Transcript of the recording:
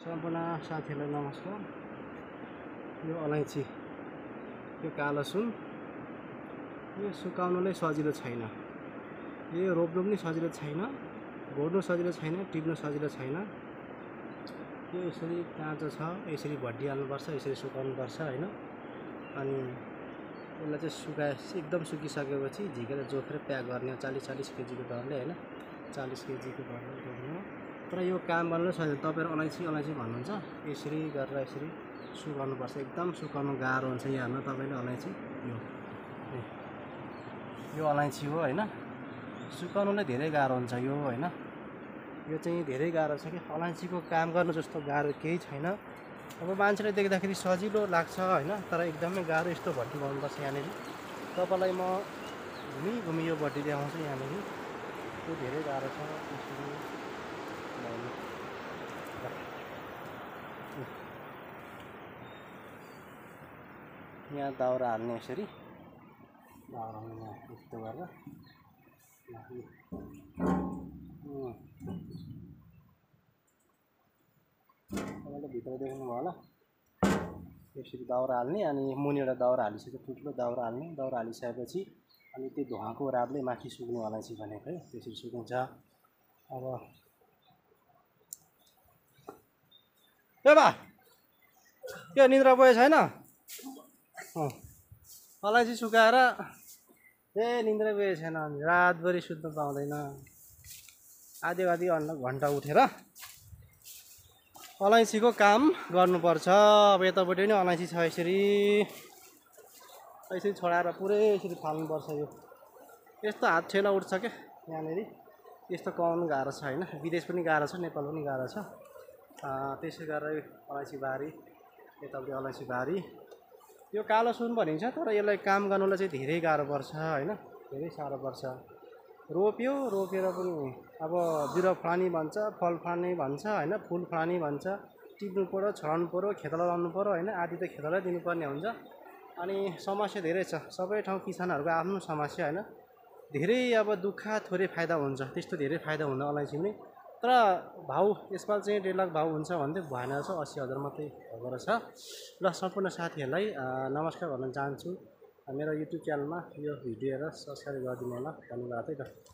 सम्पूर्ण साथीहरूलाई नमस्कार। यो अलैँची, यो कालो सुन, यो सुकाउनुलाई सजिलो छैन, यो रोप्नु पनि सजिलो छैन, गोड्नु सजिलो छैन, टिप्नु सजिलो छैन। यो यसरी काँचो छ, यसरी भड्डिहाल्नुपर्छ, यसरी सुकाउनुपर्छ हैन। अनि यसलाई चाहिँ सुकाएपछि एकदम सुकिसकेपछि झिकेर जोखेर प्याक गर्ने 40-40 केजीको दरले हैन, 40 केजीको दरले जोख्नु। तर यो काम गर्नु सजिलो। तपाईहरु अलैँची भन्नुहुन्छ, यसरी गरेर यसरी सुकाउनुपर्छ। एकदम सुकाउनु गाह्रो हुन्छ। यहाँ हेर्नु तपाईले अलैँची, यो अलैँची हो हैन, सुकाउनुलाई धेरै गाह्रो हुन्छ यो हैन। यो चाहिँ धेरै गाह्रो छ कि अलैँचीको काम गर्नु जस्तो गाह्रो केही छैन। अब मान्छेले देख्दाखेरि सजिलो लाग्छ हैन, तर एकदमै गाह्रो। यस्तो भट्टी बनाउनुपर्छ यहाँनेरि। तपाईलाई म घुमी यो भट्टी देखाउँछु यहाँनेरि। यो धेरै गाह्रो छ। यहाँ दाउरा हाल्ने यसरी दाउरा यहाँ यस्तो गरेर तपाईँले भित्र देख्नु भयो होला। यसरी दाउरा हाल्ने, अनि मुनि एउटा दाउरा हालिसक्यो, ठुलो दाउरा हाल्ने। दाउरा हालिसकेपछि अनि त्यो धुवाको रापले माथि सुक्ने अलैँची भनेको है, त्यसरी सुकिन्छ। अब ए बा, के निद्रा भयो छैन? अलैँची सुकाएर निद्रा गएको छैन, रातभरि सुत्नु पाउँदैन। आधी घन्टा उठेर अलैँचीको काम गर्नुपर्छ। अब यतापट्टि पनि अलैँची छ, यसरी छोडाएर पुरै यसरी फाल्नुपर्छ। यो यस्तो हात ठेला उठ्छ क्या यहाँनेरि। यस्तो कमाउनु गाह्रो छ हैन। विदेश पनि गाह्रो छ, नेपाल पनि गाह्रो छ। त्यसै गरेर अलैँची बारी, यतापट्टि अलैँची बारी। यो कालो सुन भनिन्छ, तर यसलाई काम गर्नुलाई चाहिँ धेरै गाह्रो पर्छ हैन, धेरै साह्रो पर्छ। रोपेर पनि अब बिरुवा फलानी भन्छ, फल फलानी भन्छ हैन, फुल फलानी भन्छ। टिप्नु पर्यो, छर्नु पर्यो, खेतला लाउनु पर्यो हैन। आदि त खेतला दिनुपर्ने हुन्छ। अनि समस्या धेरै छ। सबै ठाउँ किसानहरूको आफ्नो समस्या हैन। धेरै अब दुःख थोरै फाइदा हुन्छ, त्यस्तो धेरै फाइदा हुँदैन अलैँची पनि। तर भाउ यसपाल चाहिँ 1.5 लाख भाउ हुन्छ भन्दै भएन रहेछ, 80,000 मात्रै भएको रहेछ। ल सम्पूर्ण साथीहरूलाई नमस्कार भन्न चाहन्छु। मेरो युट्युब च्यानलमा यो भिडियो हेरेर सब्सक्राइब गरिदिनु होला, धन्यवाद है त।